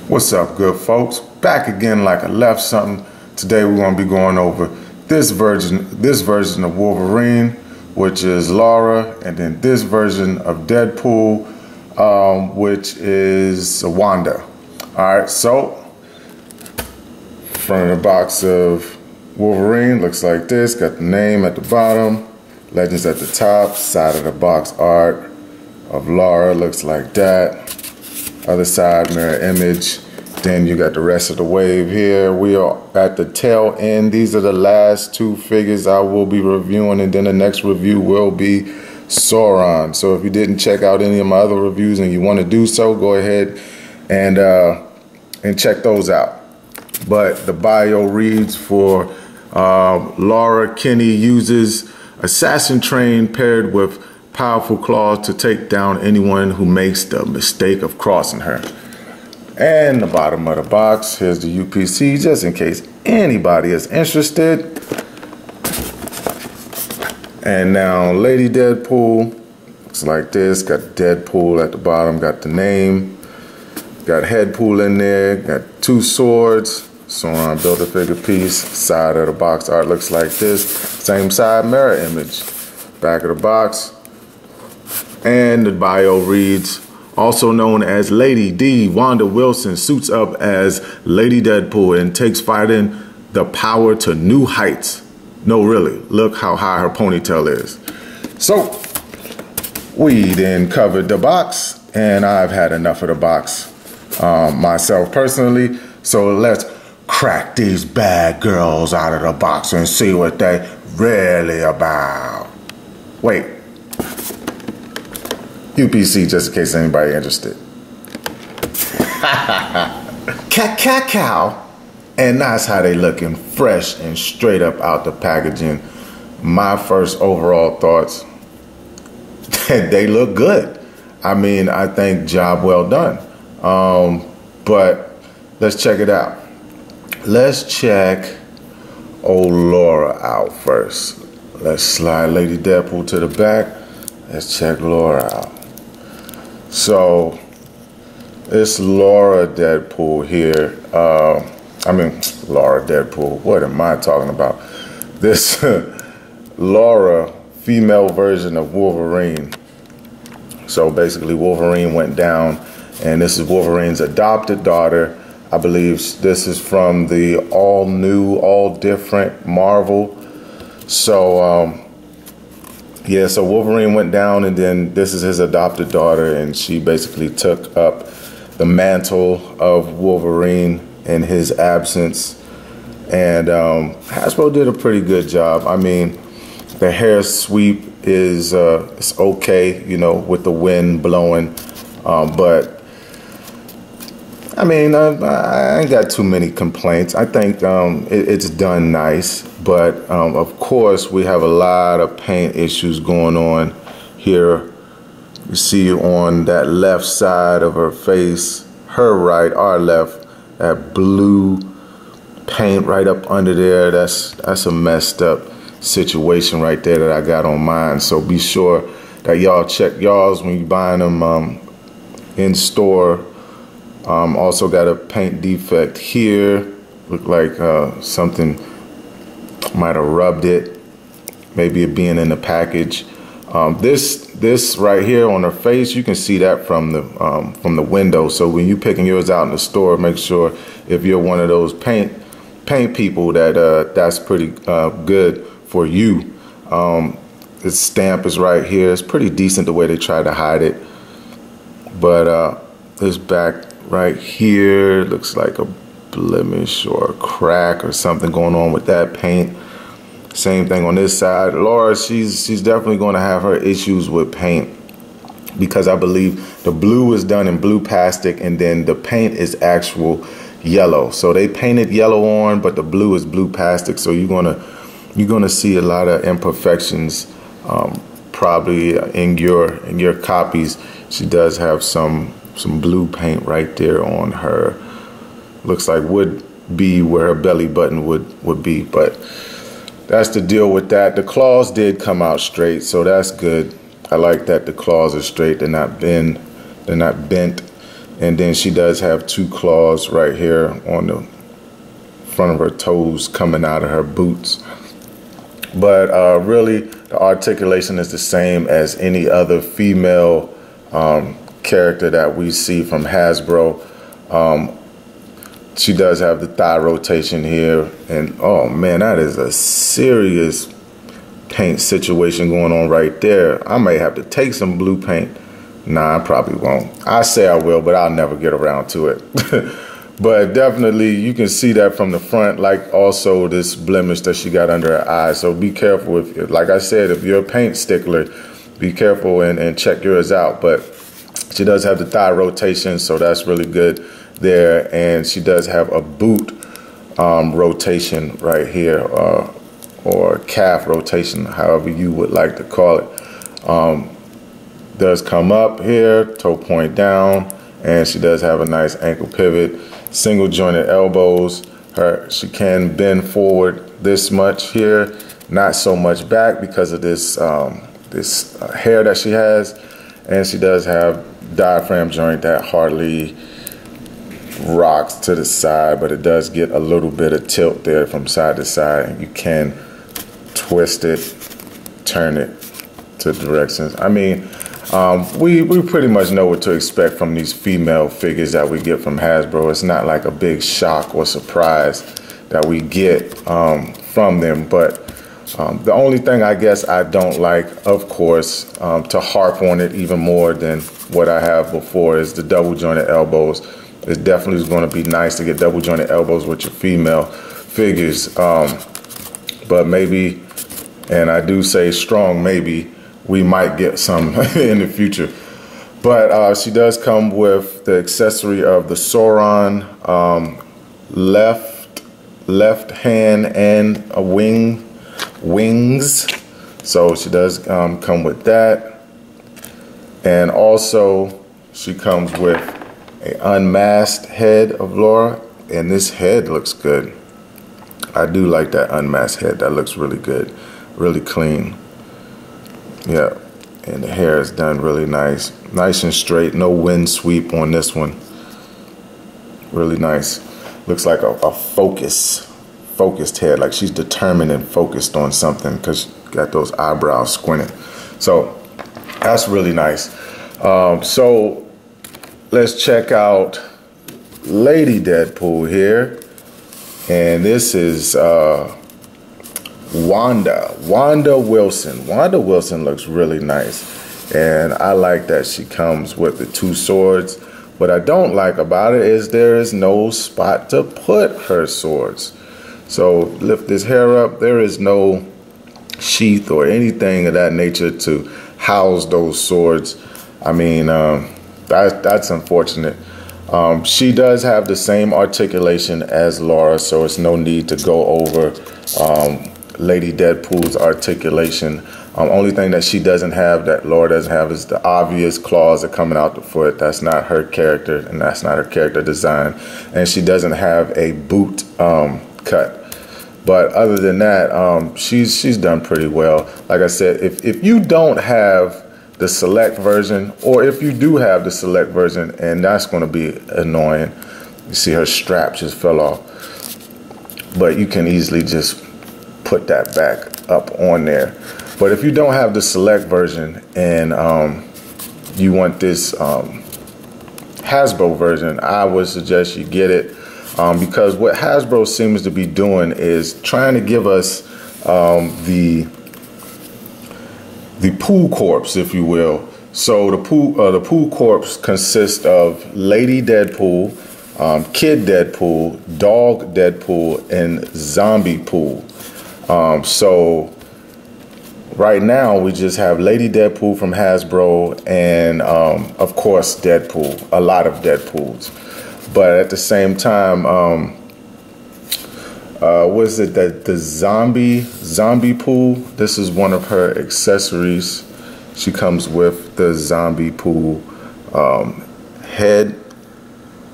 What's up, good folks? Back again like I left something. Today we're going to be going over this version of Wolverine, which is Laura, and then this version of Deadpool, which is Wanda. Alright, so front of the box of Wolverine looks like this. Got the name at the bottom, legends at the top, side of the box art of Laura looks like that. Other side, mirror image. Then you got the rest of the wave here. We are at the tail end. These are the last two figures I will be reviewing, and then the next review will be Sauron. So if you didn't check out any of my other reviews and you want to do so, go ahead and check those out. But the bio reads for Laura Kinney uses assassin train paired with powerful claws to take down anyone who makes the mistake of crossing her. And the bottom of the box, here's the UPC, just in case anybody is interested. And now Lady Deadpool looks like this. Got Deadpool at the bottom, got the name. Got Headpool in there, got two swords. Sauron built a figure piece. Side of the box art looks like this. Same side mirror image. Back of the box. And the bio reads, also known as Lady D, Wanda Wilson suits up as Lady Deadpool and takes fighting the power to new heights. No, really, look how high her ponytail is. So, we then covered the box, and I've had enough of the box myself personally. So let's crack these bad girls out of the box and see what they really about. Wait. UPC, just in case anybody interested. Cow. And that's how they looking, fresh and straight up out the packaging. My first overall thoughts, they look good. I mean, I think job well done. But let's check it out. Let's check old Laura out first. Let's slide Lady Deadpool to the back. Let's check Laura out. So, it's Laura Deadpool here. Laura Deadpool. What am I talking about? This Laura, female version of Wolverine. So basically Wolverine went down, and this is Wolverine's adopted daughter. I believe this is from the all new, all different Marvel. So, yeah, so Wolverine went down, and then this is his adopted daughter, and she basically took up the mantle of Wolverine in his absence. And Hasbro did a pretty good job. I mean, the hair sweep is it's okay, you know, with the wind blowing. But, I mean, I ain't got too many complaints. I think it's done nice. But, of course, we have a lot of paint issues going on here. You see on that left side of her face, her right, our left, that blue paint right up under there. That's a messed up situation right there that I got on mine. So be sure that y'all check y'all's when you're buying them in store. Also got a paint defect here. Look like something might have rubbed it, maybe it being in the package. This right here on her face, you can see that from the window. So when you picking yours out in the store, make sure if you're one of those paint people that that's pretty good for you. This stamp is right here. It's pretty decent the way they try to hide it. But this back right here looks like a blemish or a crack or something going on with that paint. Same thing on this side. Laura, she's definitely going to have her issues with paint, because I believe the blue is done in blue plastic, and then the paint is actual yellow. So they painted yellow on, but the blue is blue plastic. So you're gonna see a lot of imperfections probably in your copies. She does have some blue paint right there on her. Looks like would be where her belly button would be, but that's the deal with that. The claws did come out straight, so that's good. I like that the claws are straight. They're not bent. And then she does have 2 claws right here on the front of her toes coming out of her boots. But really, the articulation is the same as any other female character that we see from Hasbro. She does have the thigh rotation here, and oh man, that is a serious paint situation going on right there. I may have to take some blue paint. Nah, I probably won't. I say I will, but I'll never get around to it. But definitely you can see that from the front, like also this blemish that she got under her eye. So be careful. If, like I said, if you're a paint stickler, be careful and check yours out. But she does have the thigh rotation, so that's really good there. And she does have a boot rotation right here, or calf rotation, however you would like to call it. Does come up here, toe point down, and she does have a nice ankle pivot, single jointed elbows. She can bend forward this much here, not so much back because of this hair that she has. And she does have diaphragm joint that hardly rocks to the side, but it does get a little bit of tilt there from side to side, and you can twist it, turn it to directions. I mean, we pretty much know what to expect from these female figures that we get from Hasbro. It's not like a big shock or surprise that we get from them. But the only thing I guess I don't like, of course, to harp on it even more than what I have before, is the double jointed elbows. It definitely is going to be nice to get double jointed elbows with your female figures. But maybe, and I do say strong maybe, we might get some in the future. But she does come with the accessory of the Sauron left hand and a wings. So she does come with that. And also she comes with an unmasked head of Laura, and this head looks good. I do like that unmasked head. That looks really good, really clean. Yeah, and the hair is done really nice and straight. No wind sweep on this one. Really nice. Looks like a focused head, like she's determined and focused on something because she got those eyebrows squinting. So that's really nice. So let's check out Lady Deadpool here, and this is Wanda Wilson. Wanda Wilson looks really nice, and I like that she comes with the 2 swords. What I don't like about it is there is no spot to put her swords. So lift this hair up, there is no sheath or anything of that nature to house those swords. I mean, that's unfortunate. She does have the same articulation as Laura, so it's no need to go over Lady Deadpool's articulation. Only thing that she doesn't have, that Laura doesn't have, is the obvious claws that are coming out the foot. That's not her character, and that's not her character design. And she doesn't have a boot cut. But other than that, she's done pretty well. Like I said, if you don't have the select version, or if you do have the select version, and that's going to be annoying. You see her strap just fell off. But you can easily just put that back up on there. But if you don't have the select version and you want this Hasbro version, I would suggest you get it, because what Hasbro seems to be doing is trying to give us the pool corpse, if you will. So the pool corpse consists of Lady Deadpool, Kid Deadpool, Dog Deadpool, and Zombie Pool. So right now we just have Lady Deadpool from Hasbro, and of course Deadpool, a lot of Deadpools. But at the same time, was it that the zombie pool? This is one of her accessories. She comes with the zombie pool head.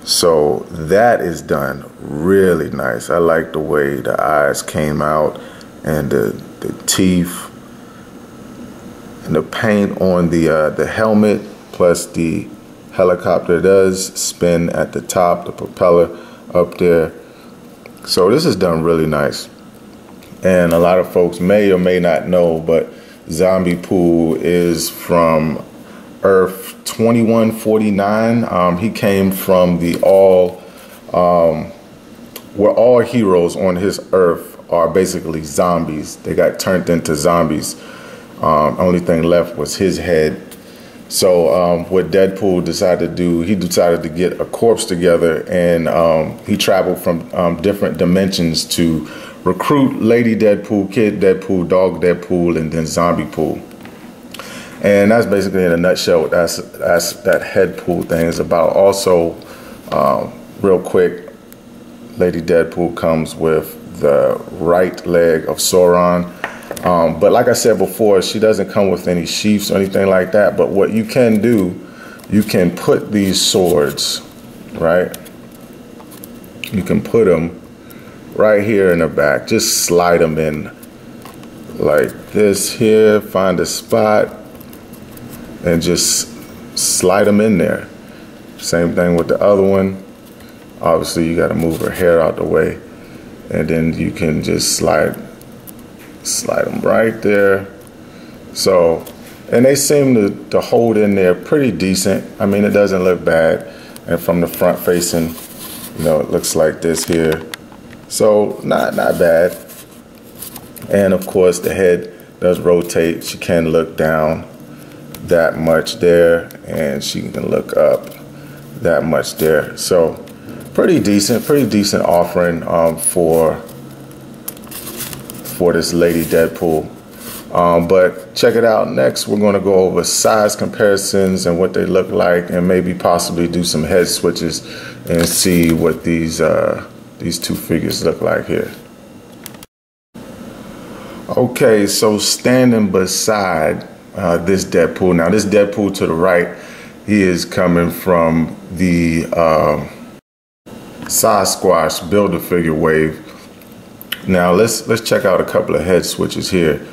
So that is done really nice. I like the way the eyes came out, and the teeth, and the paint on the helmet, plus the helicopter does spin at the top, the propeller up there. So this is done really nice. And a lot of folks may or may not know, but Zombie Pool is from Earth 2149. He came from the where all heroes on his Earth are basically zombies. They got turned into zombies. Only thing left was his head. So what Deadpool decided to do, he decided to get a corpse together, and he traveled from different dimensions to recruit Lady Deadpool, Kid Deadpool, Dog Deadpool, and then Zombie Pool. And that's basically in a nutshell what that head pool thing is about. Also, real quick, Lady Deadpool comes with the right leg of Sauron. But like I said before, she doesn't come with any sheaths or anything like that. But what you can do, you can put these swords, right? You can put them right here in the back. Just slide them in like this here. Find a spot and just slide them in there. Same thing with the other one. Obviously, you got to move her hair out the way. And then you can just slide them right there. So, and they seem to hold in there pretty decent. I mean, it doesn't look bad. And from the front facing, you know, it looks like this here. So not bad. And of course the head does rotate. She can look down that much there, and she can look up that much there. So pretty decent offering for this Lady Deadpool. But check it out. Next, we're going to go over size comparisons and what they look like, and maybe possibly do some head switches and see what these two figures look like here. Okay, so standing beside this Deadpool. Now, this Deadpool to the right, he is coming from the Sasquatch Build-A-Figure wave. Now, let's check out a couple of head switches here.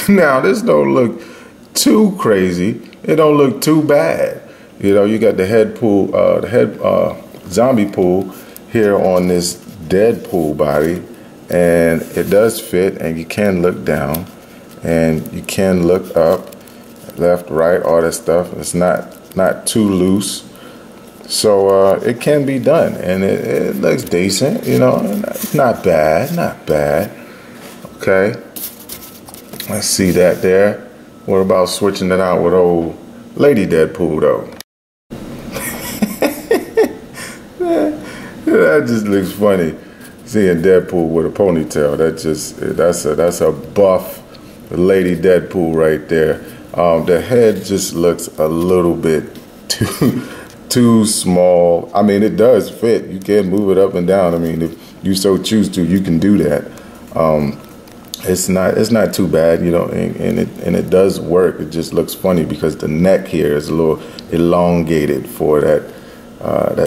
Now, this don't look too crazy. It don't look too bad. You know, you got the head pool, zombie pool here on this Deadpool body, and it does fit, and you can look down, and you can look up, left, right, all that stuff. It's not too loose, so it can be done, and it looks decent. You know, it's not bad, Okay, I see that there. What about switching it out with old Lady Deadpool though? That just looks funny. Seeing Deadpool with a ponytail, that's a buff Lady Deadpool right there. The head just looks a little bit too small. I mean, it does fit. You can move it up and down. I mean, if you so choose to, you can do that. It's not too bad, you know, and it does work. It just looks funny because the neck here is a little elongated for that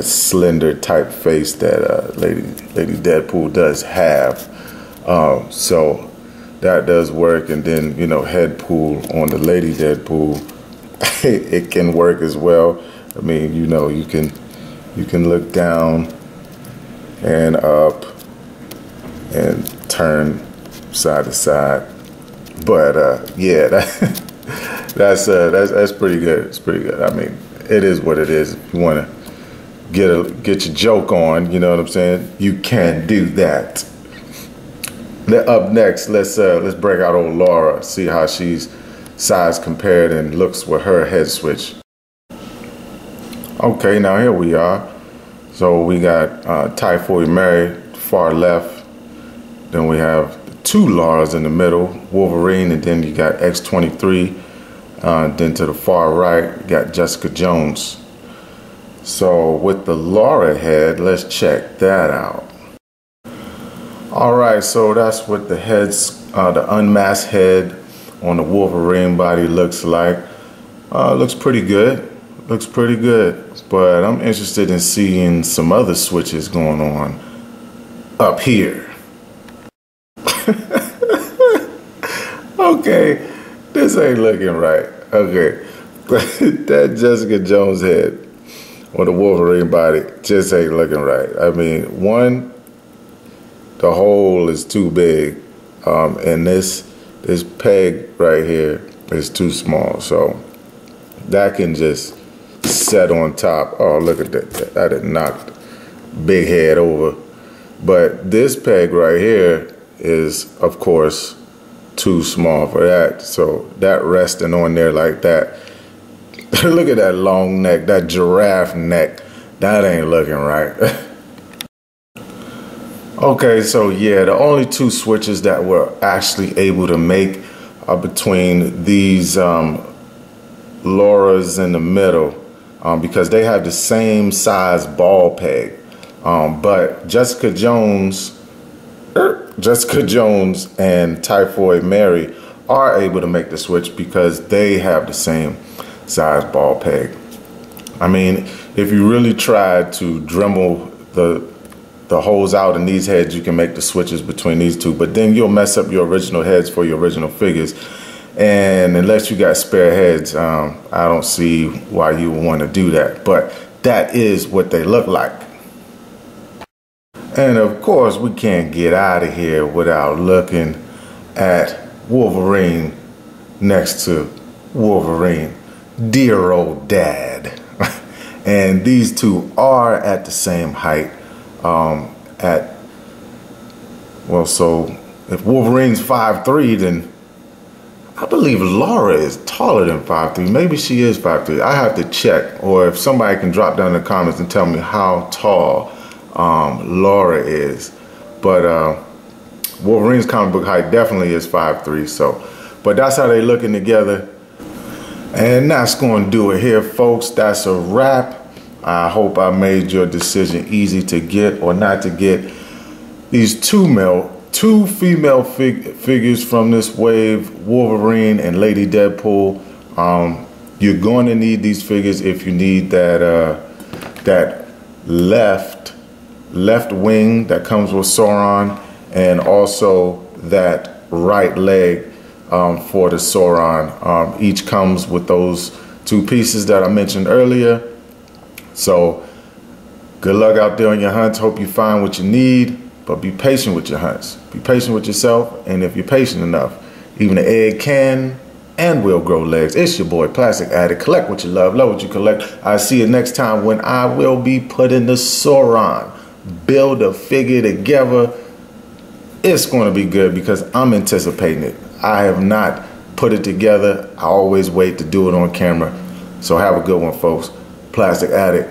slender type face that Lady Deadpool does have. So that does work. And then, you know, head pool on the Lady Deadpool, it can work as well. I mean, you know, you can look down and up and turn side to side. But yeah, that's pretty good. It's pretty good. I mean, it is what it is. If you want to get your joke on, you know what I'm saying, you can do that. Up next, let's break out old Laura, see how she's size compared and looks with her head switch. Okay, now here we are. So we got Typhoid Mary far left, then we have two Lauras in the middle, Wolverine, and then you got X-23. Then to the far right, you got Jessica Jones. So with the Laura head, let's check that out. All right, so that's what the heads, the unmasked head on the Wolverine body looks like. Looks pretty good. Looks pretty good. But I'm interested in seeing some other switches going on up here. Okay, this ain't looking right. Okay. That Jessica Jones head on the Wolverine body just ain't looking right. I mean, one, the hole is too big, and this peg right here is too small. So that can just set on top. Oh, look at that. I done knocked big head over. But this peg right here is, of course, too small for that. So that resting on there like that. Look at that long neck, that giraffe neck. That ain't looking right. Okay, so yeah, the only two switches that we're actually able to make are between these Lauras in the middle, because they have the same size ball peg. But Jessica Jones and Typhoid Mary are able to make the switch because they have the same size ball peg. I mean, if you really try to dremel the holes out in these heads, you can make the switches between these two, but then you'll mess up your original heads for your original figures. And unless you got spare heads, I don't see why you would want to do that. But that is what they look like. And of course, we can't get out of here without looking at Wolverine next to Wolverine, dear old dad. And these two are at the same height. So if Wolverine's 5'3", then I believe Laura is taller than 5'3". Maybe she is 5'3". I have to check, or if somebody can drop down in the comments and tell me how tall Laura is. But Wolverine's comic book height definitely is 5'3". So, but that's how they looking together. And that's going to do it here, folks. That's a wrap. I hope I made your decision easy to get or not to get these two female figures from this wave, Wolverine and Lady Deadpool. You're going to need these figures if you need that left wing that comes with Sauron, and also that right leg for the Sauron. Each comes with those two pieces that I mentioned earlier. So good luck out there on your hunts. Hope you find what you need, but be patient with your hunts. Be patient with yourself, and if you're patient enough, even an egg can and will grow legs. It's your boy, Plastic Addict. Collect what you love what you collect. I'll see you next time when I will be putting the Sauron build a figure together. It's going to be good because I'm anticipating it. I have not put it together. I always wait to do it on camera. So have a good one, folks. Plastic Addict.